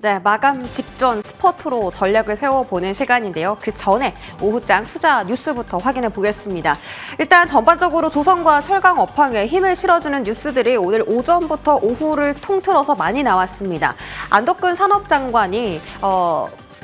네, 마감 직전 스퍼트로 전략을 세워보는 시간인데요. 그 전에 오후장 투자 뉴스부터 확인해 보겠습니다. 일단 전반적으로 조선과 철강 업황에 힘을 실어주는 뉴스들이 오늘 오전부터 오후를 통틀어서 많이 나왔습니다. 안덕근 산업장관이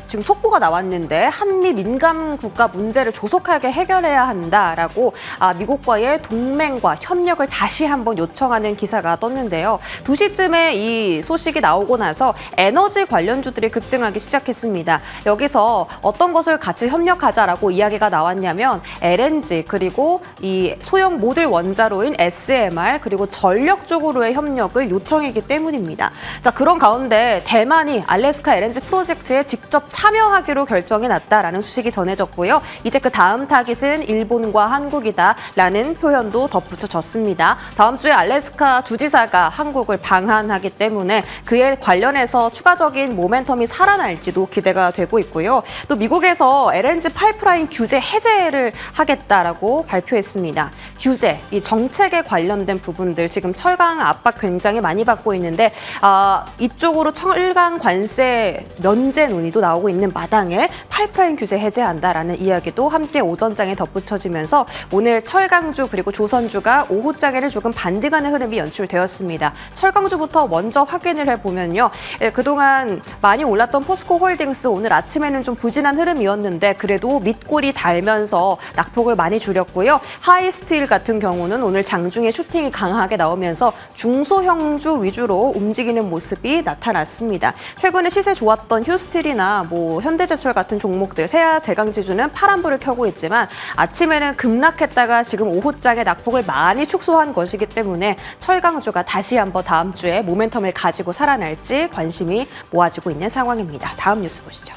지금 속보가 나왔는데 한미 민감 국가 문제를 조속하게 해결해야 한다라고 미국과의 동맹과 협력을 다시 한번 요청하는 기사가 떴는데요. 2시쯤에 이 소식이 나오고 나서 에너지 관련주들이 급등하기 시작했습니다. 여기서 어떤 것을 같이 협력하자라고 이야기가 나왔냐면 LNG 그리고 이 소형 모듈 원자로인 SMR 그리고 전력 쪽으로의 협력을 요청했기 때문입니다. 자, 그런 가운데 대만이 알래스카 LNG 프로젝트에 직접 참여하기로 결정이 났다라는 소식이 전해졌고요. 이제 그 다음 타깃은 일본과 한국이다라는 표현도 덧붙여졌습니다. 다음 주에 알래스카 주지사가 한국을 방한하기 때문에 그에 관련해서 추가적인 모멘텀이 살아날지도 기대가 되고 있고요. 또 미국에서 LNG 파이프라인 규제 해제를 하겠다라고 발표했습니다. 규제, 이 정책에 관련된 부분들 지금 철강 압박 굉장히 많이 받고 있는데 이쪽으로 철강 관세 면제 논의도 나오고 있는 마당에 파이프라인 규제 해제한다라는 이야기도 함께 오전장에 덧붙여지면서 오늘 철강주 그리고 조선주가 오후장에는 조금 반등하는 흐름이 연출되었습니다. 철강주부터 먼저 확인을 해보면요. 그동안 많이 올랐던 포스코홀딩스 오늘 아침에는 좀 부진한 흐름이었는데 그래도 밑골이 달면서 낙폭을 많이 줄였고요. 하이스틸 같은 경우는 오늘 장중에 슈팅이 강하게 나오면서 중소형주 위주로 움직이는 모습이 나타났습니다. 최근에 시세 좋았던 휴스틸이나 현대제철 같은 종목들, 세아 제강지주는 파란불을 켜고 있지만 아침에는 급락했다가 지금 오후장에 낙폭을 많이 축소한 것이기 때문에 철강주가 다시 한번 다음 주에 모멘텀을 가지고 살아날지 관심이 모아지고 있는 상황입니다. 다음 뉴스 보시죠.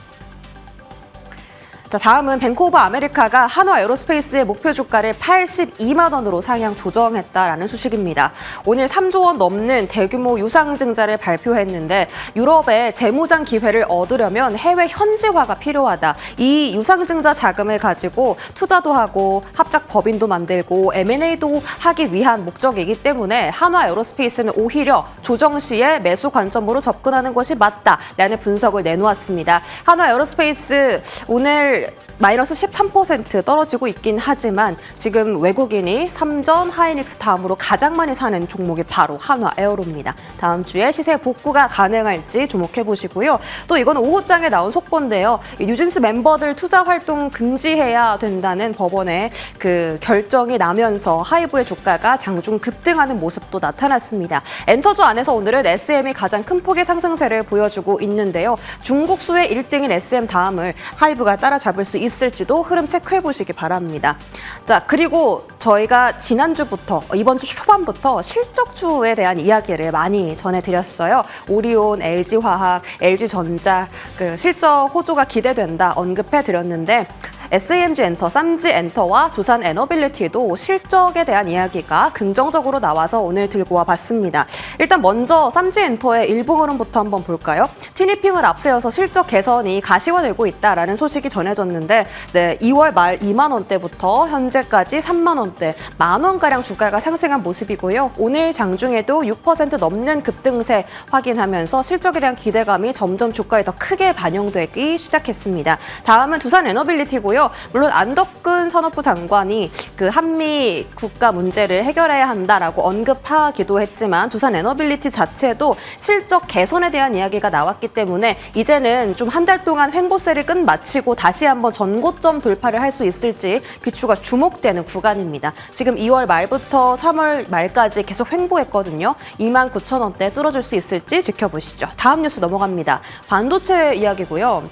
자, 다음은 뱅크 오브 아메리카가 한화 에어로스페이스의 목표 주가를 82만 원으로 상향 조정했다라는 소식입니다. 오늘 3조 원 넘는 대규모 유상증자를 발표했는데 유럽의 재무장 기회를 얻으려면 해외 현지화가 필요하다. 이 유상증자 자금을 가지고 투자도 하고 합작 법인도 만들고 M&A도 하기 위한 목적이기 때문에 한화 에어로스페이스는 오히려 조정 시에 매수 관점으로 접근하는 것이 맞다라는 분석을 내놓았습니다. 한화 에어로스페이스 오늘 마이너스 13% 떨어지고 있긴 하지만 지금 외국인이 삼전, 하이닉스 다음으로 가장 많이 사는 종목이 바로 한화 에어로입니다. 다음 주에 시세 복구가 가능할지 주목해 보시고요. 또 이건 오후장에 나온 속보인데요. 뉴진스 멤버들 투자 활동 금지해야 된다는 법원의 그 결정이 나면서 하이브의 주가가 장중 급등하는 모습도 나타났습니다. 엔터주 안에서 오늘은 SM이 가장 큰 폭의 상승세를 보여주고 있는데요. 중국 수의 1등인 SM 다음을 하이브가 따라잡을 수 있을지도 흐름 체크해 보시기 바랍니다. 자, 그리고 저희가 지난주부터 이번 주 초반부터 실적주에 대한 이야기를 많이 전해드렸어요. 오리온, LG화학, LG전자 그 실적 호조가 기대된다 언급해 드렸는데 SAMG 엔터, 쌈지 엔터와 두산 에너빌리티도 실적에 대한 이야기가 긍정적으로 나와서 오늘 들고 와봤습니다. 일단 먼저 쌈지 엔터의 일봉 흐름부터 한번 볼까요? 티니핑을 앞세워서 실적 개선이 가시화되고 있다라는 소식이 전해졌는데 2월 말 2만 원대부터 현재까지 3만 원대, 만 원가량 주가가 상승한 모습이고요. 오늘 장중에도 6% 넘는 급등세 확인하면서 실적에 대한 기대감이 점점 주가에 더 크게 반영되기 시작했습니다. 다음은 두산 에너빌리티고요. 물론 안덕근 산업부 장관이 그 한미 국가 문제를 해결해야 한다라고 언급하기도 했지만 두산 에너빌리티 자체도 실적 개선에 대한 이야기가 나왔기 때문에 이제는 좀 한 달 동안 횡보세를 끝마치고 다시 한번 전고점 돌파를 할 수 있을지 귀추가 주목되는 구간입니다. 지금 2월 말부터 3월 말까지 계속 횡보했거든요. 29,000원대 뚫어줄 수 있을지 지켜보시죠. 다음 뉴스 넘어갑니다. 반도체 이야기고요.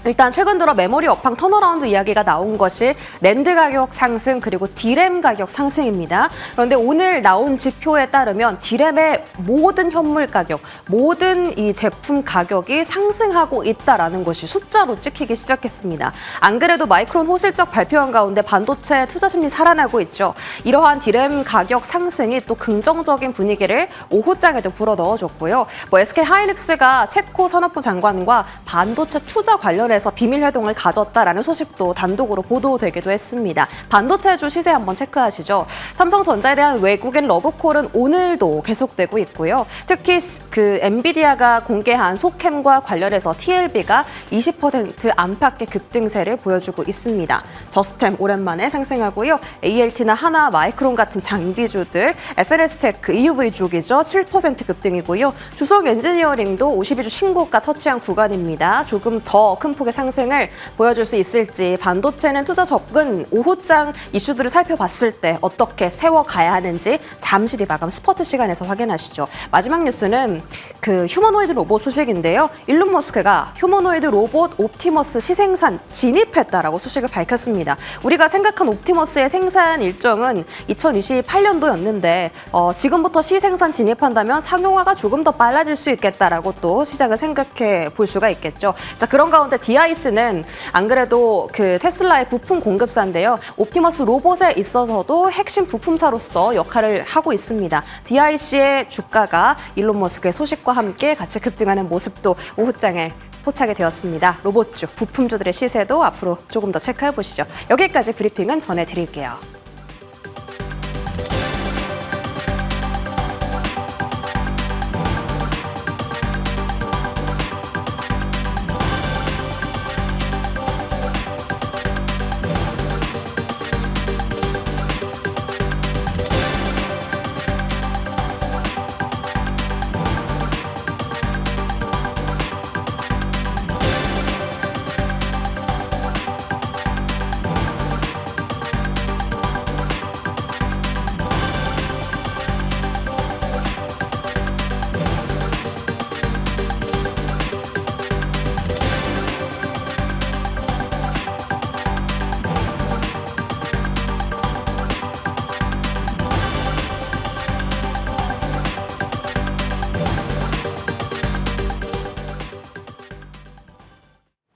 일단 최근 들어 메모리 업황 턴어라운드 이야기가 나온 것이 낸드 가격 상승 그리고 디램 가격 상승입니다. 그런데 오늘 나온 지표에 따르면 디램의 모든 현물 가격, 모든 이 제품 가격이 상승하고 있다라는 것이 숫자로 찍히기 시작했습니다. 안 그래도 마이크론 호실적 발표한 가운데 반도체 투자 심리 살아나고 있죠. 이러한 디램 가격 상승이 또 긍정적인 분위기를 오후장에도 불어 넣어줬고요. SK 하이닉스가 체코 산업부 장관과 반도체 투자 관련 관련해서 비밀 회동을 가졌다라는 소식도 단독으로 보도되기도 했습니다. 반도체주 시세 한번 체크하시죠. 삼성전자에 대한 외국인 러브콜은 오늘도 계속되고 있고요. 특히 그 엔비디아가 공개한 소캠과 관련해서 TLB가 20% 안팎의 급등세를 보여주고 있습니다. 저스템 오랜만에 상승하고요. ALT나 하나, 마이크론 같은 장비주들, FNS테크, EUV 쪽이죠. 7% 급등이고요. 주성 엔지니어링도 52주 신고가 터치한 구간입니다. 조금 더 큰 폭의 상승을 보여줄 수 있을지 반도체는 투자 접근 오후장 이슈들을 살펴봤을 때 어떻게 세워가야 하는지 잠시 뒤 마감 스포트 시간에서 확인하시죠. 마지막 뉴스는 그 휴머노이드 로봇 소식인데요. 일론 머스크가 휴머노이드 로봇 옵티머스 시생산 진입했다라고 소식을 밝혔습니다. 우리가 생각한 옵티머스의 생산 일정은 2028년도였는데 지금부터 시생산 진입한다면 상용화가 조금 더 빨라질 수 있겠다라고 또 시장을 생각해 볼 수가 있겠죠. 자, 그런 가운데 디아이스는 안 그래도 그 테슬라의 부품 공급사인데요. 옵티머스 로봇에 있어서도 핵심 부품사로서 역할을 하고 있습니다. 디아이스의 주가가 일론 머스크의 소식과 함께 같이 급등하는 모습도 오후장에 포착이 되었습니다. 로봇주, 부품주들의 시세도 앞으로 조금 더 체크해 보시죠. 여기까지 브리핑은 전해드릴게요.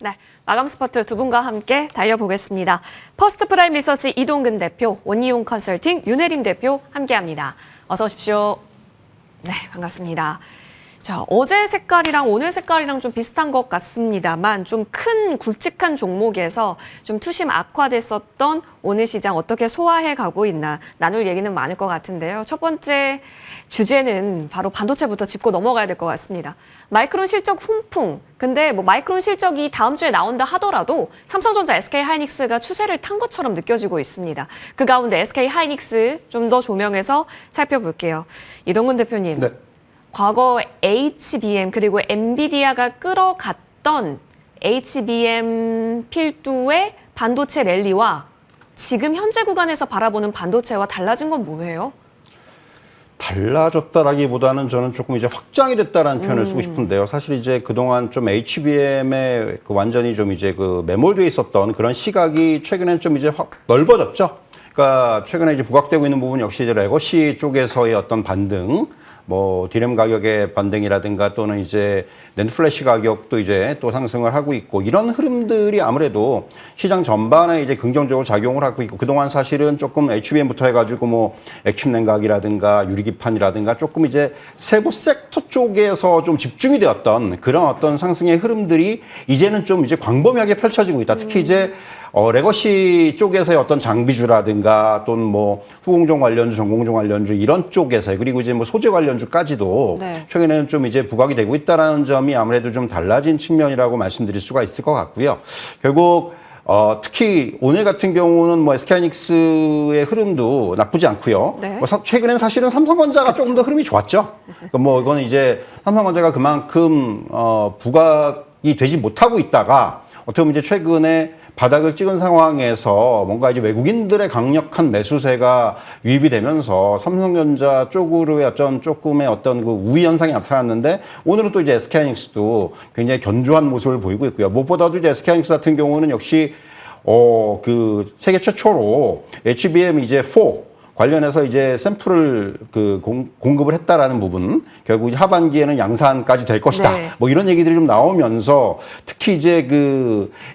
네, 마감 스포트 두 분과 함께 달려보겠습니다. 퍼스트 프라임 리서치 이동근 대표, 원이용 컨설팅 윤혜림 대표 함께합니다. 어서 오십시오. 네, 반갑습니다. 자, 어제 색깔이랑 오늘 색깔이랑 좀 비슷한 것 같습니다만 좀 큰 굵직한 종목에서 좀 투심 악화됐었던 오늘 시장 어떻게 소화해 가고 있나 나눌 얘기는 많을 것 같은데요. 첫 번째 주제는 바로 반도체부터 짚고 넘어가야 될 것 같습니다. 마이크론 실적 훈풍. 근데 뭐 마이크론 실적이 다음 주에 나온다 하더라도 삼성전자, SK하이닉스가 추세를 탄 것처럼 느껴지고 있습니다. 그 가운데 SK하이닉스 좀 더 조명해서 살펴볼게요. 이동근 대표님. 네. 과거 HBM 그리고 엔비디아가 끌어갔던 HBM 필두의 반도체 랠리와 지금 현재 구간에서 바라보는 반도체와 달라진 건 뭐예요? 달라졌다라기보다는 저는 조금 이제 확장이 됐다라는 표현을 쓰고 싶은데요. 사실 이제 그동안 좀 HBM에 그 완전히 좀 이제 그 매몰되어 있었던 그런 시각이 최근엔 좀 이제 확 넓어졌죠. 그러니까 최근에 이제 부각되고 있는 부분 역시 이제 레거시 쪽에서의 어떤 반등, 뭐 디램 가격의 반등이라든가 또는 이제 낸드 플래시 가격도 이제 또 상승을 하고 있고 이런 흐름들이 아무래도 시장 전반에 이제 긍정적으로 작용을 하고 있고 그동안 사실은 조금 HBM부터 해가지고 뭐 액침 냉각이라든가 유리기판이라든가 조금 이제 세부 섹터 쪽에서 좀 집중이 되었던 그런 어떤 상승의 흐름들이 이제는 좀 이제 광범위하게 펼쳐지고 있다. 특히 이제 레거시 쪽에서의 어떤 장비주라든가 또는 뭐 후공정 관련주, 전공정 관련주 이런 쪽에서 그리고 이제 뭐 소재 관련주까지도 네. 최근에는 좀 이제 부각이 되고 있다라는 점이 아무래도 좀 달라진 측면이라고 말씀드릴 수가 있을 것 같고요. 결국 특히 오늘 같은 경우는 뭐 SK하이닉스의 흐름도 나쁘지 않고요. 네. 최근엔 사실은 삼성전자가 조금 더 흐름이 좋았죠. 그러니까 뭐 이거는 이제 삼성전자가 그만큼 부각이 되지 못하고 있다가 어떻게 보면 이제 최근에 바닥을 찍은 상황에서 뭔가 이제 외국인들의 강력한 매수세가 유입이 되면서 삼성전자 쪽으로의 어떤 조금의 어떤 그 우위 현상이 나타났는데 오늘은 또 이제 SK하이닉스도 굉장히 견조한 모습을 보이고 있고요. 무엇보다도 이제 SK하이닉스 같은 경우는 역시 그 세계 최초로 HBM 이제 4 관련해서 이제 샘플을 공급을 했다라는 부분, 결국 이제 하반기에는 양산까지 될 것이다. 네. 뭐 이런 얘기들이 좀 나오면서 특히 이제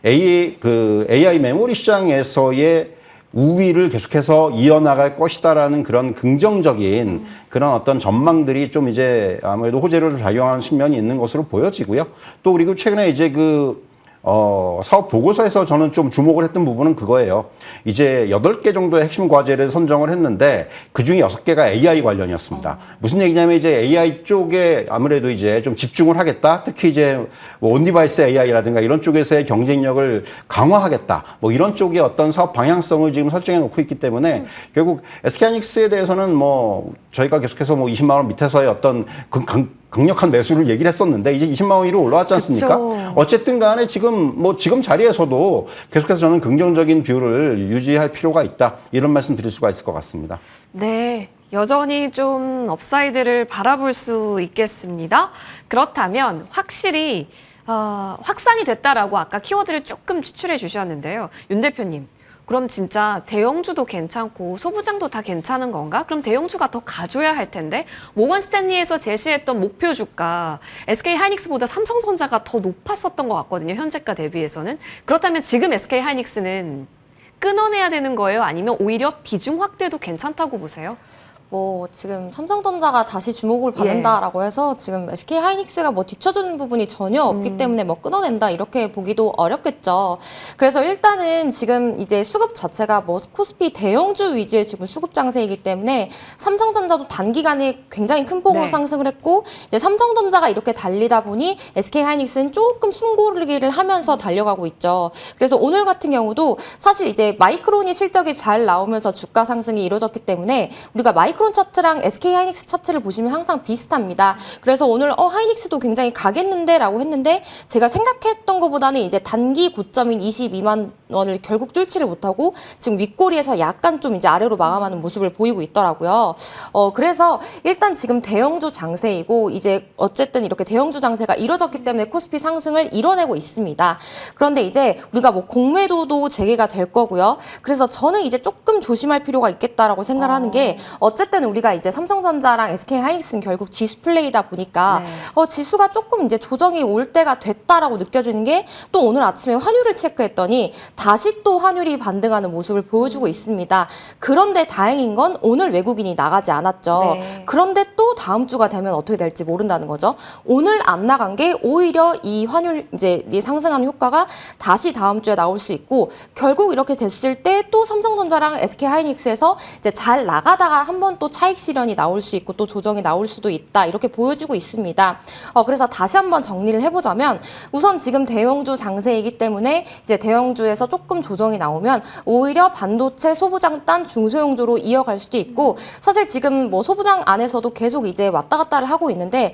AI 메모리 시장에서의 우위를 계속해서 이어나갈 것이다라는 그런 긍정적인 그런 어떤 전망들이 좀 이제 아무래도 호재로 작용하는 측면이 있는 것으로 보여지고요. 또 그리고 최근에 이제 사업 보고서에서 저는 좀 주목을 했던 부분은 그거예요. 이제 8개 정도의 핵심 과제를 선정을 했는데 그중에 6개가 AI 관련이었습니다. 무슨 얘기냐면 이제 AI 쪽에 아무래도 이제 좀 집중을 하겠다. 특히 이제 뭐 온디바이스 AI라든가 이런 쪽에서의 경쟁력을 강화하겠다. 뭐 이런 쪽의 어떤 사업 방향성을 지금 설정해 놓고 있기 때문에 결국 SK하이닉스에 대해서는 뭐 저희가 계속해서 뭐 20만 원 밑에서의 어떤 강력한 매수를 얘기를 했었는데 이제 20만 원 위로 올라왔지 않습니까? 그쵸. 어쨌든 간에 지금 자리에서도 계속해서 저는 긍정적인 뷰를 유지할 필요가 있다. 이런 말씀 드릴 수가 있을 것 같습니다. 네, 여전히 좀 업사이드를 바라볼 수 있겠습니다. 그렇다면 확실히 확산이 됐다라고 아까 키워드를 조금 추출해 주셨는데요. 윤 대표님, 그럼 진짜 대형주도 괜찮고 소부장도 다 괜찮은 건가? 그럼 대형주가 더 가줘야 할 텐데 모건 스탠리에서 제시했던 목표 주가 SK하이닉스보다 삼성전자가 더 높았었던 것 같거든요. 현재가 대비해서는. 그렇다면 지금 SK하이닉스는 끊어내야 되는 거예요? 아니면 오히려 비중 확대도 괜찮다고 보세요? 뭐 지금 삼성전자가 다시 주목을 받는다라고 해서 지금 SK하이닉스가 뭐 뒤쳐주는 부분이 전혀 없기 때문에 뭐 끊어낸다 이렇게 보기도 어렵겠죠. 그래서 일단은 지금 이제 수급 자체가 뭐 코스피 대형주 위주의 지금 수급 장세이기 때문에 삼성전자도 단기간에 굉장히 큰 폭으로 네. 상승을 했고 이제 삼성전자가 이렇게 달리다 보니 SK하이닉스는 조금 숨고르기를 하면서 달려가고 있죠. 그래서 오늘 같은 경우도 사실 이제 마이크론이 실적이 잘 나오면서 주가 상승이 이루어졌기 때문에 우리가 마이크론 차트랑 SK하이닉스 차트를 보시면 항상 비슷합니다. 그래서 오늘 하이닉스도 굉장히 가겠는데 라고 했는데 제가 생각했던 것보다는 이제 단기 고점인 22만 원을 결국 뚫지를 못하고 지금 윗꼬리에서 약간 좀 이제 아래로 마감하는 모습을 보이고 있더라고요. 그래서 일단 지금 대형주 장세이고 이제 어쨌든 이렇게 대형주 장세가 이루어졌기 때문에 코스피 상승을 이뤄내고 있습니다. 그런데 이제 우리가 뭐 공매도도 재개가 될 거고요. 그래서 저는 이제 조금 조심할 필요가 있겠다라고 생각을 하는 게 어쨌든 우리가 이제 삼성전자랑 SK하이닉스는 결국 지수 플레이다 보니까 지수가 조금 이제 조정이 올 때가 됐다라고 느껴지는 게 또 오늘 아침에 환율을 체크했더니 다시 또 환율이 반등하는 모습을 보여주고 있습니다. 그런데 다행인 건 오늘 외국인이 나가지 않았죠. 네. 그런데 또 다음 주가 되면 어떻게 될지 모른다는 거죠. 오늘 안 나간 게 오히려 이 환율 이제 이 상승하는 효과가 다시 다음 주에 나올 수 있고 결국 이렇게 됐을 때 또 삼성전자랑 SK하이닉스에서 이제 잘 나가다가 한번 또 차익 실현이 나올 수 있고 또 조정이 나올 수도 있다 이렇게 보여주고 있습니다. 그래서 다시 한번 정리를 해보자면 우선 지금 대형주 장세이기 때문에 이제 대형주에서 조금 조정이 나오면 오히려 반도체 소부장단 중소형주로 이어갈 수도 있고 사실 지금 뭐 소부장 안에서도 계속 이제 왔다 갔다를 하고 있는데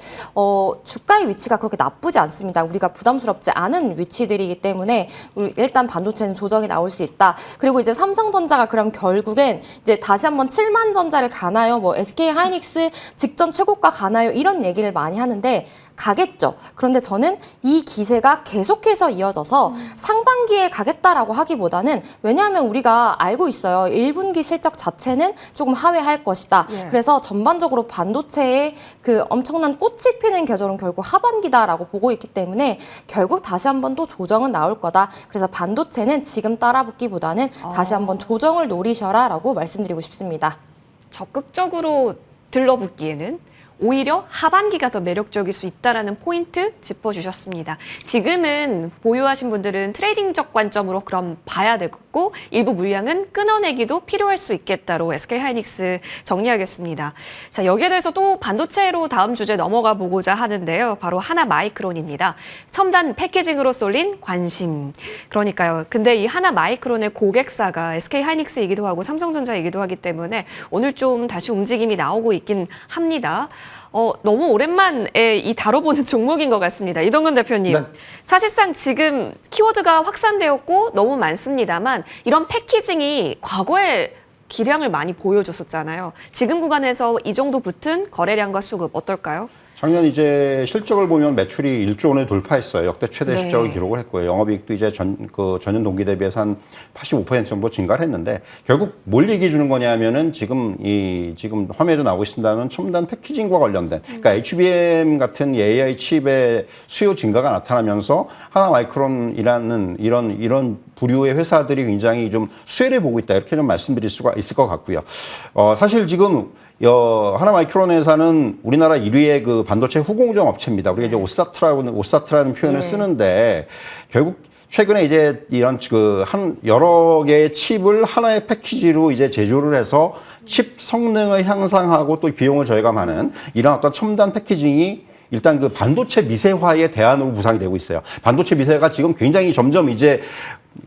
주가의 위치가 그렇게 나쁘지 않습니다. 우리가 부담스럽지 않은 위치들이기 때문에 일단 반도체는 조정이 나올 수 있다. 그리고 이제 삼성전자가 그럼 결국엔 이제 다시 한번 7만 전자를 가나요? 뭐 SK하이닉스 직전 최고가 가나요? 이런 얘기를 많이 하는데 가겠죠. 그런데 저는 이 기세가 계속해서 이어져서 상반기에 가겠다라고 하기보다는 왜냐하면 우리가 알고 있어요. 1분기 실적 자체는 조금 하회할 것이다. 그래서 전반적으로 반도체의 그 엄청난 꽃이 피는 계절은 결국 하반기다라고 보고 있기 때문에 결국 다시 한번 또 조정은 나올 거다. 그래서 반도체는 지금 따라붙기보다는 다시 한번 조정을 노리셔라라고 말씀드리고 싶습니다. 적극적으로 들러붙기에는 오히려 하반기가 더 매력적일 수 있다는 포인트 짚어주셨습니다. 지금은 보유하신 분들은 트레이딩적 관점으로 그럼 봐야 되겠고 일부 물량은 끊어내기도 필요할 수 있겠다로 SK하이닉스 정리하겠습니다. 자, 여기에 대해서 또 반도체로 다음 주제 넘어가 보고자 하는데요. 바로 하나마이크론입니다. 첨단 패키징으로 쏠린 관심. 그러니까요. 근데 이 하나마이크론의 고객사가 SK하이닉스이기도 하고 삼성전자이기도 하기 때문에 오늘 좀 다시 움직임이 나오고 있긴 합니다. 너무 오랜만에 이 다뤄보는 종목인 것 같습니다. 이동근 대표님. 네. 사실상 지금 키워드가 확산되었고 너무 많습니다만 이런 패키징이 과거에 기량을 많이 보여줬었잖아요. 지금 구간에서 이 정도 붙은 거래량과 수급 어떨까요? 작년 이제 실적을 보면 매출이 1조 원을 돌파했어요. 역대 최대 실적을 기록을 했고요. 영업이익도 이제 전년 동기 대비해서 한 85% 정도 증가를 했는데 결국 뭘 얘기해 주는 거냐면은 지금 화면에도 나오고 있습니다는 첨단 패키징과 관련된 그러니까 HBM 같은 AI 칩의 수요 증가가 나타나면서 하나마이크론이라는 이런 부류의 회사들이 굉장히 좀 수혜를 보고 있다 이렇게 좀 말씀드릴 수가 있을 것 같고요. 사실 지금 하나마이크론 회사는 우리나라 1위의 그 반도체 후공정 업체입니다. 우리가 이제 오사트라는 표현을 쓰는데 결국 최근에 이제 이런 여러 개의 칩을 하나의 패키지로 이제 제조를 해서 칩 성능을 향상하고 또 비용을 절감하는 이런 어떤 첨단 패키징이 일단 그 반도체 미세화의 대안으로 구상이 되고 있어요. 반도체 미세화가 지금 굉장히 점점 이제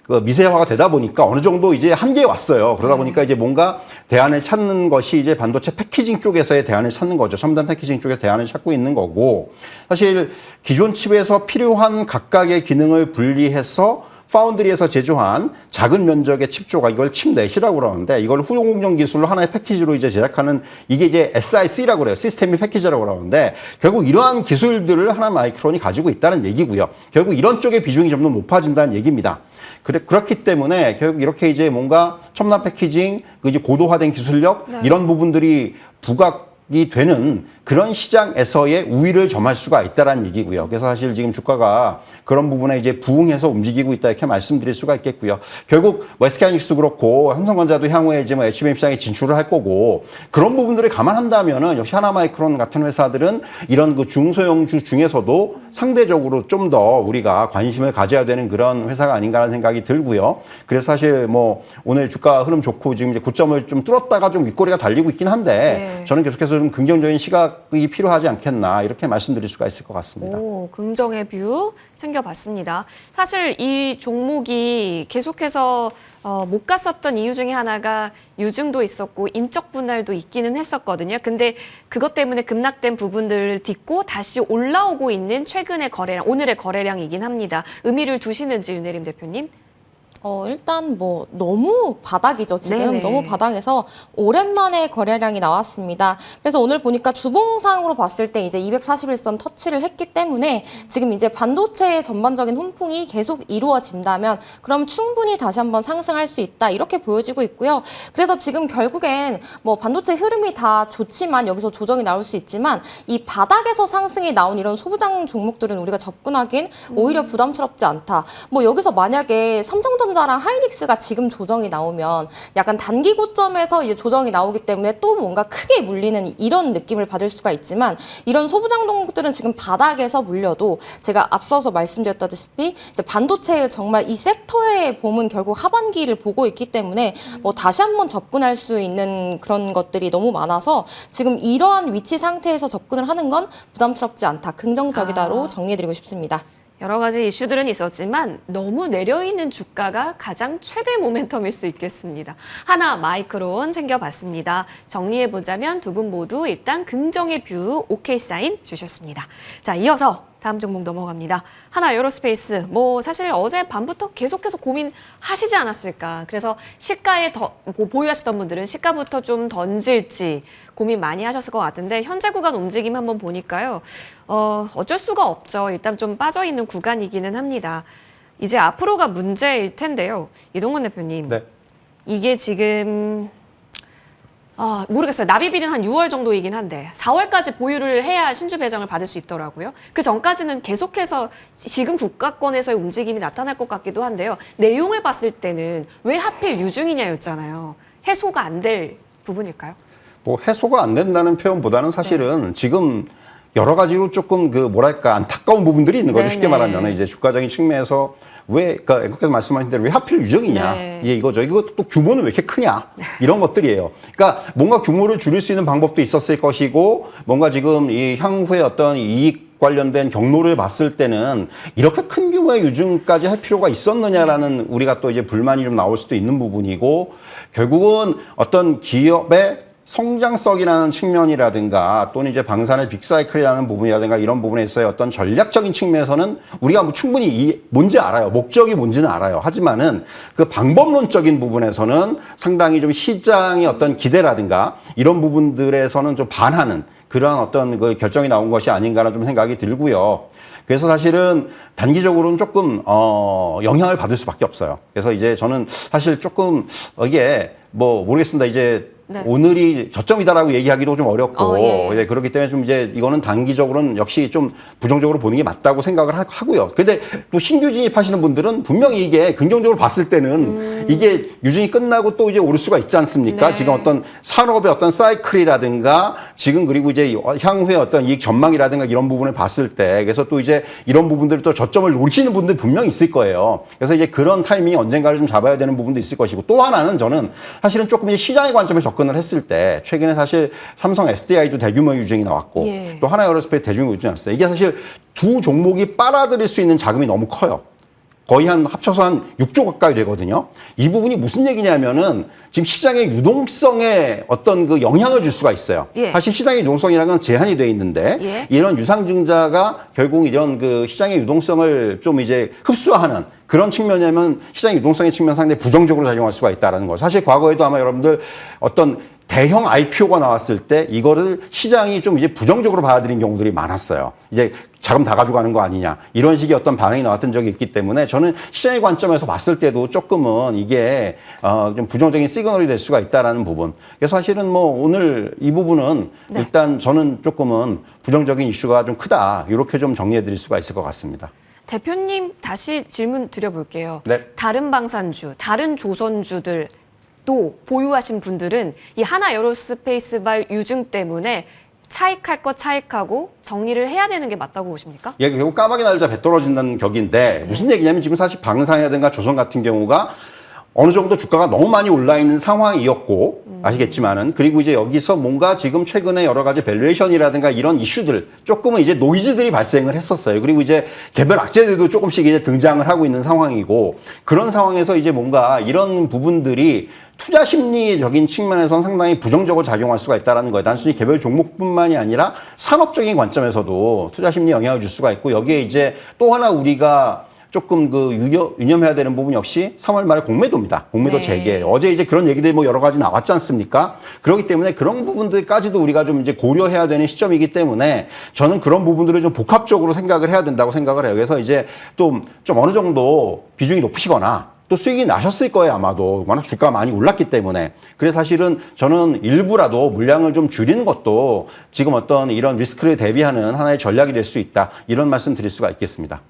그 미세화가 되다 보니까 어느 정도 이제 한계에 왔어요. 그러다 보니까 이제 뭔가 대안을 찾는 것이 이제 반도체 패키징 쪽에서의 대안을 찾는 거죠. 첨단 패키징 쪽에서 대안을 찾고 있는 거고, 사실 기존 칩에서 필요한 각각의 기능을 분리해서 파운드리에서 제조한 작은 면적의 칩 조각, 이걸 칩넷이라고 그러는데, 이걸 후용공정 기술로 하나의 패키지로 이제 제작하는, 이게 이제 SIC라고 그래요. 시스템 패키지라고 그러는데, 결국 이러한 기술들을 하나 마이크론이 가지고 있다는 얘기고요. 결국 이런 쪽의 비중이 좀 더 높아진다는 얘기입니다. 그렇기 때문에 결국 이렇게 이제 뭔가 첨단 패키징, 이제 고도화된 기술력, 이런 부분들이 부각이 되는 그런 시장에서의 우위를 점할 수가 있다는 얘기고요. 그래서 사실 지금 주가가 그런 부분에 이제 부응해서 움직이고 있다, 이렇게 말씀드릴 수가 있겠고요. 결국 SK하이닉스도 그렇고 삼성전자도 향후에 이제 뭐 HBM 시장에 진출을 할 거고, 그런 부분들을 감안한다면은 역시 하나마이크론 같은 회사들은 이런 그 중소형주 중에서도 상대적으로 좀 더 우리가 관심을 가져야 되는 그런 회사가 아닌가라는 생각이 들고요. 그래서 사실 뭐 오늘 주가 흐름 좋고 지금 이제 고점을 좀 뚫었다가 좀 윗꼬리가 달리고 있긴 한데, 저는 계속해서 좀 긍정적인 시각이 필요하지 않겠나, 이렇게 말씀드릴 수가 있을 것 같습니다. 오, 긍정의 뷰 챙겨봤습니다. 사실 이 종목이 계속해서 못 갔었던 이유 중에 하나가 유증도 있었고 인적 분할도 있기는 했었거든요. 근데 그것 때문에 급락된 부분들을 딛고 다시 올라오고 있는 최근의 거래량, 오늘의 거래량이긴 합니다. 의미를 두시는지 윤혜림 대표님? 일단 뭐 너무 바닥이죠, 지금. 네네. 너무 바닥에서 오랜만에 거래량이 나왔습니다. 그래서 오늘 보니까 주봉상으로 봤을 때 이제 241선 터치를 했기 때문에 지금 이제 반도체의 전반적인 훈풍이 계속 이루어진다면 그럼 충분히 다시 한번 상승할 수 있다, 이렇게 보여지고 있고요. 그래서 지금 결국엔 뭐 반도체 흐름이 다 좋지만 여기서 조정이 나올 수 있지만 이 바닥에서 상승이 나온 이런 소부장 종목들은 우리가 접근하기엔 오히려 부담스럽지 않다. 뭐 여기서 만약에 삼성전자랑 하이닉스가 지금 조정이 나오면 약간 단기 고점에서 이제 조정이 나오기 때문에 또 뭔가 크게 물리는 이런 느낌을 받을 수가 있지만, 이런 소부장 종목들은 지금 바닥에서 물려도 제가 앞서서 말씀드렸다시피 이제 반도체의 정말 이 섹터의 봄은 결국 하반기를 보고 있기 때문에 뭐 다시 한번 접근할 수 있는 그런 것들이 너무 많아서 지금 이러한 위치 상태에서 접근을 하는 건 부담스럽지 않다, 긍정적이다로 정리해드리고 싶습니다. 여러 가지 이슈들은 있었지만 너무 내려있는 주가가 가장 최대 모멘텀일 수 있겠습니다. 하나 마이크론 챙겨봤습니다. 정리해보자면 두 분 모두 일단 긍정의 뷰 오케이 사인 주셨습니다. 자, 이어서 다음 종목 넘어갑니다. 하나 에어로스페이스, 뭐 사실 어제 밤부터 계속해서 고민하시지 않았을까. 그래서 시가에 보유하시던 분들은 시가부터 좀 던질지 고민 많이 하셨을 것 같은데, 현재 구간 움직임 한번 보니까요. 어쩔 수가 없죠. 일단 좀 빠져있는 구간이기는 합니다. 이제 앞으로가 문제일 텐데요. 이동건 대표님. 네. 이게 지금 모르겠어요. 납입일은 한 6월 정도이긴 한데 4월까지 보유를 해야 신주 배정을 받을 수 있더라고요. 그 전까지는 계속해서 지금 국가권에서의 움직임이 나타날 것 같기도 한데요. 내용을 봤을 때는 왜 하필 유증이냐였잖아요. 해소가 안 될 부분일까요? 뭐 해소가 안 된다는 표현보다는 사실은 지금 여러 가지로 조금 그 뭐랄까 안타까운 부분들이 있는 거죠. 네네. 쉽게 말하면 이제 주가적인 측면에서 왜, 그러니까 앵커께서 말씀하신 대로 왜 하필 유정이냐, 네. 예, 이거죠. 이거 또 규모는 왜 이렇게 크냐, 이런 것들이에요. 그러니까 뭔가 규모를 줄일 수 있는 방법도 있었을 것이고, 뭔가 지금 이 향후에 어떤 이익 관련된 경로를 봤을 때는 이렇게 큰 규모의 유증까지 할 필요가 있었느냐라는 우리가 또 이제 불만이 좀 나올 수도 있는 부분이고, 결국은 어떤 기업의 성장성이라는 측면이라든가 또는 이제 방산의 빅사이클이라는 부분이라든가 이런 부분에 있어서 어떤 전략적인 측면에서는 우리가 뭐 충분히 뭔지 알아요. 목적이 뭔지는 알아요. 하지만은 그 방법론적인 부분에서는 상당히 좀 시장의 어떤 기대라든가 이런 부분들에서는 좀 반하는 그러한 어떤 그 결정이 나온 것이 아닌가라는 좀 생각이 들고요. 그래서 사실은 단기적으로는 조금 영향을 받을 수밖에 없어요. 그래서 이제 저는 사실 조금 이게 뭐 모르겠습니다. 이제 네. 오늘이 저점이다라고 얘기하기도 좀 어렵고 예. 예, 그렇기 때문에 좀 이제 이거는 단기적으로는 역시 좀 부정적으로 보는 게 맞다고 생각을 하고요. 근데 또 신규 진입하시는 분들은 분명히 이게 긍정적으로 봤을 때는 이게 유증이 끝나고 또 이제 오를 수가 있지 않습니까? 네. 지금 어떤 산업의 어떤 사이클이라든가 지금 그리고 이제 향후의 어떤 이익 전망이라든가 이런 부분을 봤을 때 그래서 또 이제 이런 부분들이 또 저점을 노리시는 분들 분명히 있을 거예요. 그래서 이제 그런 타이밍이 언젠가를 좀 잡아야 되는 부분도 있을 것이고 또 하나는 저는 사실은 조금 이제 시장의 관점에서 접근을 했을 때 최근에 사실 삼성 SDI도 대규모 유증이 나왔고 예. 또 하나에어로스페이스 대규모 유증이 나왔어요. 이게 사실 두 종목이 빨아들일 수 있는 자금이 너무 커요. 거의 합쳐서 한 6조 가까이 되거든요. 이 부분이 무슨 얘기냐면은 지금 시장의 유동성에 어떤 그 영향을 줄 수가 있어요. 예. 사실 시장의 유동성이라는 건 제한이 돼 있는데 예. 이런 유상증자가 결국 이런 그 시장의 유동성을 좀 이제 흡수하는 그런 측면이면 시장의 유동성의 측면 상당히 부정적으로 작용할 수가 있다라는 거. 사실 과거에도 아마 여러분들 어떤 대형 IPO가 나왔을 때 이거를 시장이 좀 이제 부정적으로 받아들인 경우들이 많았어요. 이제 자금 다 가져가는 거 아니냐 이런 식의 어떤 반응이 나왔던 적이 있기 때문에 저는 시장의 관점에서 봤을 때도 조금은 이게 좀 부정적인 시그널이 될 수가 있다라는 부분. 그래서 사실은 뭐 오늘 이 부분은 네. 일단 저는 조금은 부정적인 이슈가 좀 크다 이렇게 좀 정리해 드릴 수가 있을 것 같습니다. 대표님 다시 질문 드려볼게요. 네. 다른 방산주, 다른 조선주들 또 보유하신 분들은 이 하나 에어로스페이스발 유증 때문에 차익할 거 차익하고 정리를 해야 되는 게 맞다고 보십니까? 예, 결국 까마귀 날자 배 떨어진다는 격인데 무슨 얘기냐면 지금 사실 방산이라든가 조선 같은 경우가 어느 정도 주가가 너무 많이 올라 있는 상황이었고 아시겠지만은 그리고 이제 여기서 뭔가 지금 최근에 여러 가지 밸류에이션이라든가 이런 이슈들 조금은 이제 노이즈들이 발생을 했었어요. 그리고 이제 개별 악재들도 조금씩 이제 등장을 하고 있는 상황이고 그런 상황에서 이제 뭔가 이런 부분들이 투자 심리적인 측면에서는 상당히 부정적으로 작용할 수가 있다는 거예요. 단순히 개별 종목뿐만이 아니라 산업적인 관점에서도 투자 심리에 영향을 줄 수가 있고 여기에 이제 또 하나 우리가 조금 그 유념해야 되는 부분 역시 3월 말에 공매도입니다. 공매도 네. 재개. 어제 이제 그런 얘기들이 뭐 여러 가지 나왔지 않습니까? 그렇기 때문에 그런 부분들까지도 우리가 좀 이제 고려해야 되는 시점이기 때문에 저는 그런 부분들을 좀 복합적으로 생각을 해야 된다고 생각을 해요. 그래서 이제 좀 어느 정도 비중이 높으시거나 또 수익이 나셨을 거예요, 아마도. 워낙 주가가 많이 올랐기 때문에. 그래서 사실은 저는 일부라도 물량을 좀 줄이는 것도 지금 어떤 이런 리스크를 대비하는 하나의 전략이 될 수 있다. 이런 말씀 드릴 수가 있겠습니다.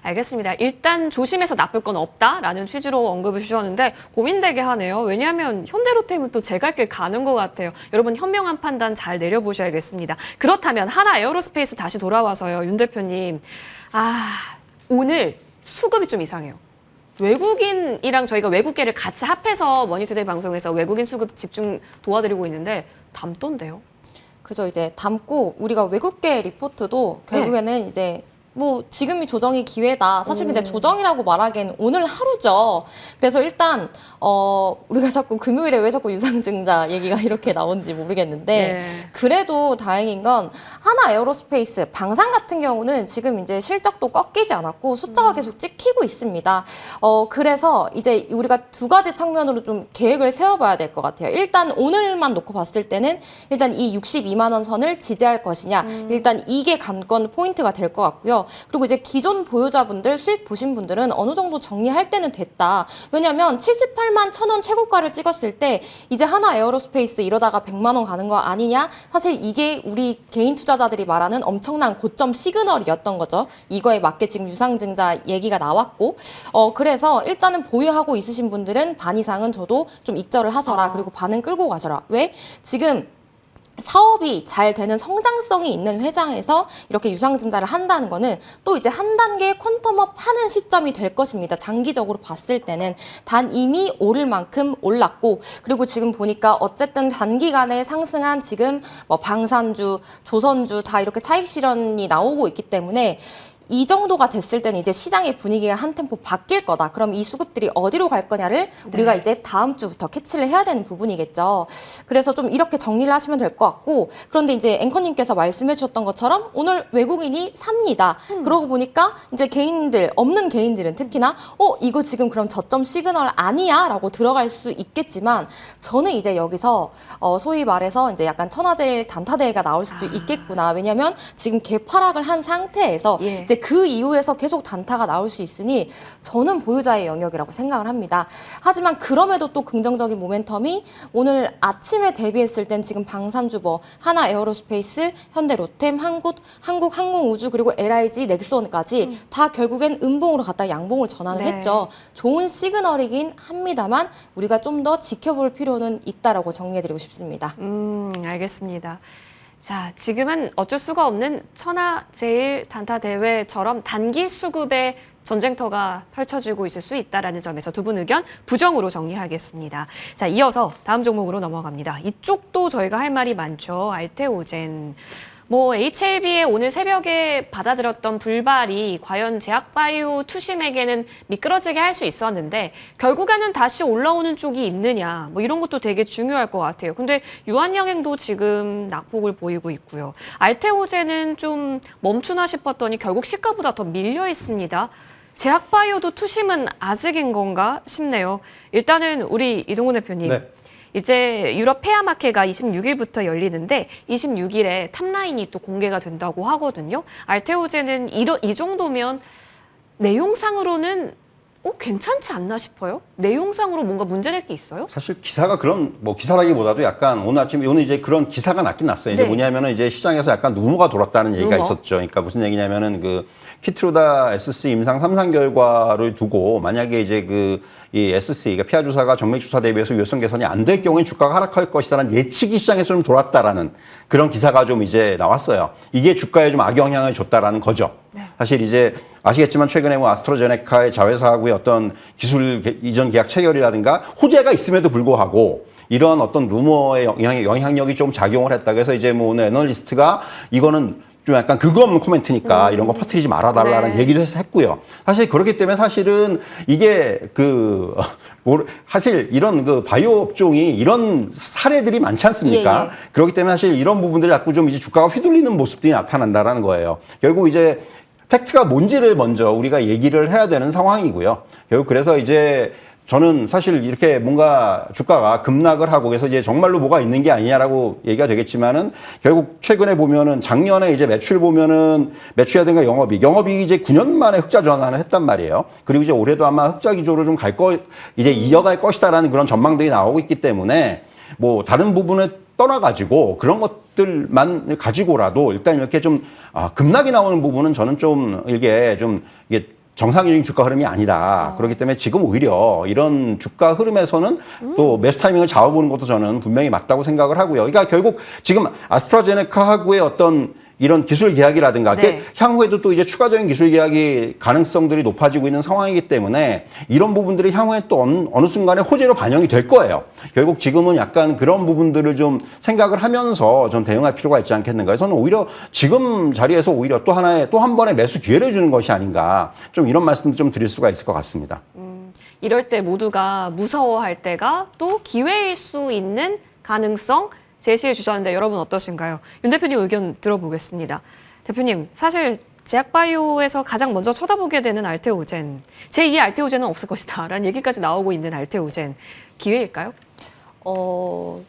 알겠습니다. 일단 조심해서 나쁠 건 없다라는 취지로 언급을 주셨는데 고민되게 하네요. 왜냐하면 현대로템은 또 제 갈 길 가는 것 같아요. 여러분 현명한 판단 잘 내려보셔야겠습니다. 그렇다면 하나 에어로스페이스 다시 돌아와서요. 윤 대표님. 오늘 수급이 좀 이상해요. 외국인이랑 저희가 외국계를 같이 합해서 머니투데이 방송에서 외국인 수급 집중 도와드리고 있는데 담던데요. 그죠. 이제 담고 우리가 외국계 리포트도 결국에는 이제 뭐 지금이 조정이 기회다. 사실 근데 조정이라고 말하기에는 오늘 하루죠. 그래서 일단 우리가 자꾸 금요일에 왜 자꾸 유상증자 얘기가 이렇게 나온지 모르겠는데 네. 그래도 다행인 건 하나 에어로스페이스 방산 같은 경우는 지금 이제 실적도 꺾이지 않았고 숫자가 계속 찍히고 있습니다. 그래서 이제 우리가 두 가지 측면으로 좀 계획을 세워봐야 될 것 같아요. 일단 오늘만 놓고 봤을 때는 일단 이 62만 원 선을 지지할 것이냐 일단 이게 관건 포인트가 될 것 같고요. 그리고 이제 기존 보유자분들 수익 보신 분들은 어느 정도 정리할 때는 됐다. 왜냐면 78만 1,000원 최고가를 찍었을 때 이제 하나 에어로스페이스 이러다가 100만 원 가는 거 아니냐? 사실 이게 우리 개인 투자자들이 말하는 엄청난 고점 시그널이었던 거죠. 이거에 맞게 지금 유상증자 얘기가 나왔고 그래서 일단은 보유하고 있으신 분들은 반 이상은 저도 좀 익절을 하셔라. 그리고 반은 끌고 가셔라. 왜? 지금 사업이 잘 되는 성장성이 있는 회사에서 이렇게 유상증자를 한다는 거는 또 이제 한 단계 퀀텀업 하는 시점이 될 것입니다. 장기적으로 봤을 때는 단 이미 오를 만큼 올랐고 그리고 지금 보니까 어쨌든 단기간에 상승한 지금 뭐 방산주, 조선주 다 이렇게 차익 실현이 나오고 있기 때문에 이 정도가 됐을 때는 이제 시장의 분위기가 한 템포 바뀔 거다. 그럼 이 수급들이 어디로 갈 거냐를 우리가 이제 다음 주부터 캐치를 해야 되는 부분이겠죠. 그래서 좀 이렇게 정리를 하시면 될 것 같고 그런데 이제 앵커님께서 말씀해 주셨던 것처럼 오늘 외국인이 삽니다. 그러고 보니까 이제 개인들, 없는 개인들은 특히나 이거 지금 그럼 저점 시그널 아니야? 라고 들어갈 수 있겠지만 저는 이제 여기서 소위 말해서 이제 약간 천하제일 단타대회가 나올 수도 있겠구나. 왜냐면 지금 개파락을 한 상태에서 이제 그 이후에서 계속 단타가 나올 수 있으니 저는 보유자의 영역이라고 생각을 합니다. 하지만 그럼에도 또 긍정적인 모멘텀이 오늘 아침에 대비했을 땐 지금 방산주버, 하나 에어로스페이스, 현대 로템, 한국항공우주 그리고 LIG, 넥스원까지 다 결국엔 음봉으로 갔다가 양봉을 전환을 네. 했죠. 좋은 시그널이긴 합니다만 우리가 좀 더 지켜볼 필요는 있다라고 정리해드리고 싶습니다. 알겠습니다. 자, 지금은 어쩔 수가 없는 천하제일 단타 대회처럼 단기 수급의 전쟁터가 펼쳐지고 있을 수 있다라는 점에서 두 분 의견 부정으로 정리하겠습니다. 자, 이어서 다음 종목으로 넘어갑니다. 이쪽도 저희가 할 말이 많죠. 알테오젠. HLB의 오늘 새벽에 받아들였던 불발이 과연 제약바이오 투심에게는 미끄러지게 할 수 있었는데 결국에는 다시 올라오는 쪽이 있느냐 이런 것도 되게 중요할 것 같아요. 근데 유한양행도 지금 낙폭을 보이고 있고요. 알테오젠은 좀 멈추나 싶었더니 결국 시가보다 더 밀려 있습니다. 제약바이오도 투심은 아직인 건가 싶네요. 일단은 우리 이동훈 대표님. 네. 이제 유럽 페아마켓가 26일부터 열리는데 26일에 탑라인이 또 공개가 된다고 하거든요. 알테오젠은 이 정도면 내용상으로는 괜찮지 않나 싶어요. 내용상으로 뭔가 문제될 게 있어요? 사실 기사가 그런 기사라기보다도 약간 오늘 아침에 오늘 이제 그런 기사가 났긴 났어요. 이제 네. 뭐냐면은 이제 시장에서 약간 루머가 돌았다는 얘기가 루머? 있었죠. 그러니까 무슨 얘기냐면은 그 키트루다 SC 임상 3상 결과를 두고 만약에 이제 이 SC가 피하 주사가 정맥 주사 대비해서 유효성 개선이 안 될 경우에 주가가 하락할 것이라는 예측이 시장에서 좀 돌았다라는 그런 기사가 좀 이제 나왔어요. 이게 주가에 좀 악영향을 줬다라는 거죠. 네. 사실 이제 아시겠지만 최근에 아스트라제네카의 자회사하고의 어떤 기술 이전 계약 체결이라든가 호재가 있음에도 불구하고 이런 어떤 루머의 영향력이 좀 작용을 했다. 그래서 이제 오늘 애널리스트가 이거는 좀 약간 근거 없는 코멘트니까 이런 거 퍼뜨리지 말아달라는 네. 얘기도 했고요. 사실 그렇기 때문에 사실은 이게 사실 이런 바이오 업종이 이런 사례들이 많지 않습니까? 예. 그렇기 때문에 사실 이런 부분들이 자꾸 좀 이제 주가가 휘둘리는 모습들이 나타난다라는 거예요. 결국 이제 팩트가 뭔지를 먼저 우리가 얘기를 해야 되는 상황이고요. 결국 그래서 이제 저는 사실 이렇게 뭔가 주가가 급락을 하고 그래서 이제 정말로 뭐가 있는 게 아니냐라고 얘기가 되겠지만은 결국 최근에 보면은 작년에 이제 매출 보면은 매출이라든가 영업이익이 이제 9년 만에 흑자 전환을 했단 말이에요. 그리고 이제 올해도 아마 흑자 기조로 좀 이제 이어갈 것이다라는 그런 전망들이 나오고 있기 때문에 다른 부분에 떠나가지고 그런 것들만 가지고라도 일단 이렇게 좀 급락이 나오는 부분은 저는 좀 이게 정상적인 주가 흐름이 아니다. 그렇기 때문에 지금 오히려 이런 주가 흐름에서는 또 매수 타이밍을 잡아보는 것도 저는 분명히 맞다고 생각을 하고요. 그러니까 결국 지금 아스트라제네카하고의 어떤 이런 기술 계약이라든가 네. 향후에도 또 이제 추가적인 기술 계약이 가능성들이 높아지고 있는 상황이기 때문에 이런 부분들이 향후에 또 어느 순간에 호재로 반영이 될 거예요. 결국 지금은 약간 그런 부분들을 좀 생각을 하면서 좀 대응할 필요가 있지 않겠는가. 저는 오히려 지금 자리에서 오히려 또 한 번의 매수 기회를 주는 것이 아닌가. 좀 이런 말씀도 좀 드릴 수가 있을 것 같습니다. 이럴 때 모두가 무서워할 때가 또 기회일 수 있는 가능성 제시해 주셨는데 여러분 어떠신가요? 윤 대표님 의견 들어보겠습니다. 대표님, 사실 제약바이오에서 가장 먼저 쳐다보게 되는 알테오젠, 제2의 알테오젠은 없을 것이다 라는 얘기까지 나오고 있는 알테오젠, 기회일까요?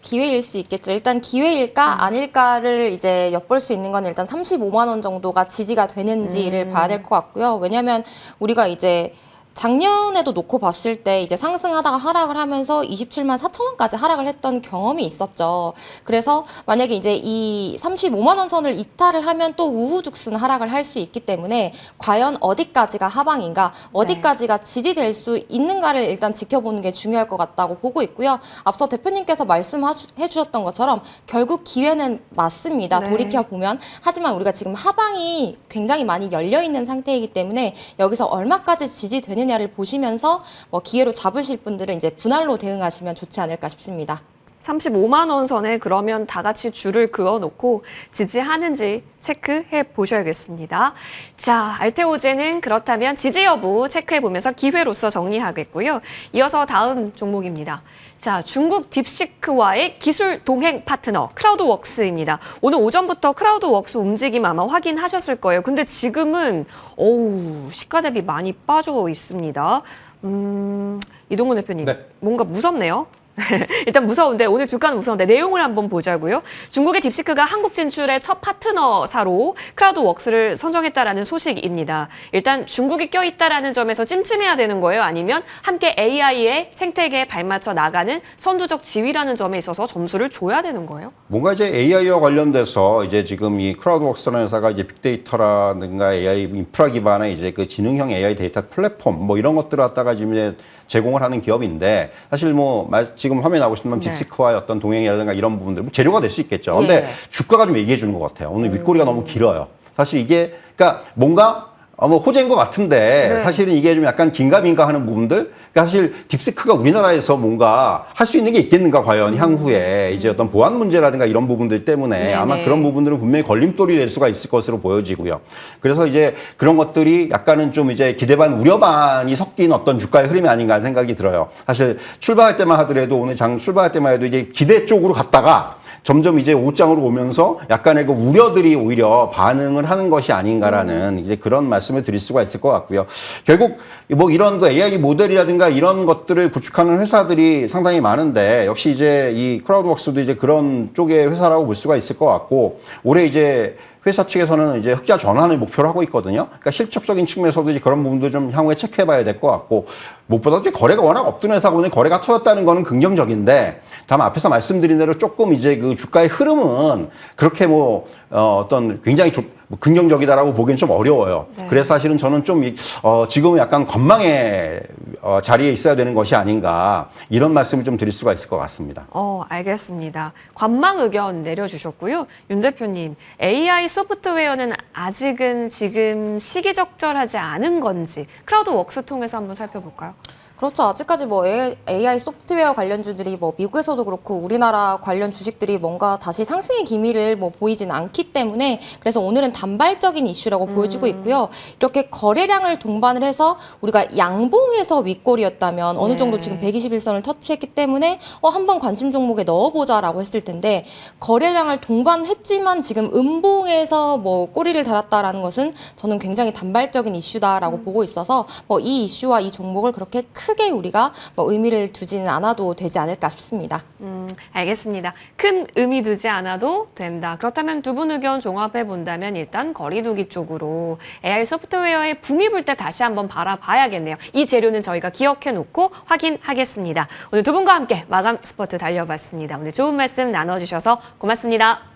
기회일 수 있겠죠. 일단 기회일까 아닐까를 이제 엿볼 수 있는 건 일단 35만 원 정도가 지지가 되는지를 봐야 될 것 같고요. 왜냐하면 우리가 이제 작년에도 놓고 봤을 때 이제 상승하다가 하락을 하면서 27만 4천 원까지 하락을 했던 경험이 있었죠. 그래서 만약에 이제 이 35만 원 선을 이탈을 하면 또 우후죽순 하락을 할 수 있기 때문에 과연 어디까지가 하방인가, 어디까지가 지지될 수 있는가를 일단 지켜보는 게 중요할 것 같다고 보고 있고요. 앞서 대표님께서 말씀해 주셨던 것처럼 결국 기회는 맞습니다. 네. 돌이켜보면. 하지만 우리가 지금 하방이 굉장히 많이 열려있는 상태이기 때문에 여기서 얼마까지 지지되는 냐를 보시면서 기회로 잡으실 분들은 이제 분할로 대응하시면 좋지 않을까 싶습니다. 35만 원 선에 그러면 다 같이 줄을 그어놓고 지지하는지 체크해 보셔야겠습니다. 자, 알테오젠은 그렇다면 지지 여부 체크해 보면서 기회로서 정리하겠고요. 이어서 다음 종목입니다. 자, 중국 딥시크와의 기술 동행 파트너 크라우드웍스입니다. 오늘 오전부터 크라우드웍스 움직임 아마 확인하셨을 거예요. 근데 지금은 시가 대비 많이 빠져 있습니다. 이동훈 대표님, 네. 뭔가 무섭네요. 일단 무서운데 오늘 주가는 무서운데 내용을 한번 보자고요. 중국의 딥시크가 한국 진출의 첫 파트너사로 크라우드웍스를 선정했다라는 소식입니다. 일단 중국이 껴있다라는 점에서 찜찜해야 되는 거예요? 아니면 함께 AI의 생태계에 발맞춰 나가는 선두적 지위라는 점에 있어서 점수를 줘야 되는 거예요? 뭔가 이제 AI와 관련돼서 이제 지금 이 크라우드웍스라는 회사가 이제 빅데이터라든가 AI 인프라 기반의 이제 그 지능형 AI 데이터 플랫폼 뭐 이런 것들을 갖다가 지금 이제 제공을 하는 기업인데 사실 뭐 지금 화면에 나오고 있지만 네. 딥시크와의 어떤 동행이라든가 이런 부분들 뭐 재료가 될 수 있겠죠. 근데 예. 주가가 좀 얘기해 주는 것 같아요. 오늘 윗꼬리가 너무 길어요. 사실 이게 그러니까 뭔가 뭐 호재인 것 같은데 네. 사실은 이게 좀 약간 긴가민가 하는 부분들 그러니까 사실 딥시크가 우리나라에서 뭔가 할 수 있는 게 있겠는가 과연 향후에 이제 어떤 보안 문제라든가 이런 부분들 때문에 네네. 아마 그런 부분들은 분명히 걸림돌이 될 수가 있을 것으로 보여지고요. 그래서 이제 그런 것들이 약간은 좀 이제 기대 반 우려 반이 섞인 어떤 주가의 흐름이 아닌가 하는 생각이 들어요. 사실 출발할 때만 하더라도 오늘 장 출발할 때만 해도 이제 기대 쪽으로 갔다가 점점 이제 오장으로 오면서 약간의 그 우려들이 오히려 반응을 하는 것이 아닌가라는 이제 그런 말씀을 드릴 수가 있을 것 같고요. 결국 뭐 이런 그 AI 모델이라든가 이런 것들을 구축하는 회사들이 상당히 많은데 역시 이제 이 크라우드웍스도 이제 그런 쪽의 회사라고 볼 수가 있을 것 같고 올해 이제 회사 측에서는 이제 흑자 전환을 목표로 하고 있거든요. 그러니까 실적적인 측면에서도 이제 그런 부분도 좀 향후에 체크해봐야 될 것 같고 무엇보다 이제 거래가 워낙 없던 회사고 오늘 거래가 터졌다는 거는 긍정적인데 다만 앞에서 말씀드린 대로 조금 이제 그 주가의 흐름은 그렇게 뭐 어떤 굉장히 긍정적이다라고 보기엔 좀 어려워요. 네. 그래서 사실은 저는 좀 지금은 약간 관망의 자리에 있어야 되는 것이 아닌가 이런 말씀을 좀 드릴 수가 있을 것 같습니다. 알겠습니다. 관망 의견 내려주셨고요. 윤 대표님, AI 소프트웨어는 아직은 지금 시기적절하지 않은 건지 크라우드웍스 통해서 한번 살펴볼까요? 그렇죠. 아직까지 뭐 AI 소프트웨어 관련주들이 뭐 미국에서도 그렇고 우리나라 관련 주식들이 뭔가 다시 상승의 기미를 뭐 보이진 않기 때문에 그래서 오늘은 단발적인 이슈라고 보여지고 있고요. 이렇게 거래량을 동반을 해서 우리가 양봉에서 윗골이었다면 어느 정도 지금 121선을 터치했기 때문에 한번 관심 종목에 넣어보자라고 했을 텐데 거래량을 동반했지만 지금 음봉에서 뭐 꼬리를 달았다라는 것은 저는 굉장히 단발적인 이슈다라고 보고 있어서 뭐 이 이슈와 이 종목을 그렇게 크게 우리가 뭐 의미를 두지는 않아도 되지 않을까 싶습니다. 알겠습니다. 큰 의미 두지 않아도 된다. 그렇다면 두 분 의견 종합해 본다면 일단 거리두기 쪽으로 AI 소프트웨어의 붐이 불 때 다시 한번 바라봐야겠네요. 이 재료는 저희가 기억해 놓고 확인하겠습니다. 오늘 두 분과 함께 마감 스포트 달려봤습니다. 오늘 좋은 말씀 나눠주셔서 고맙습니다.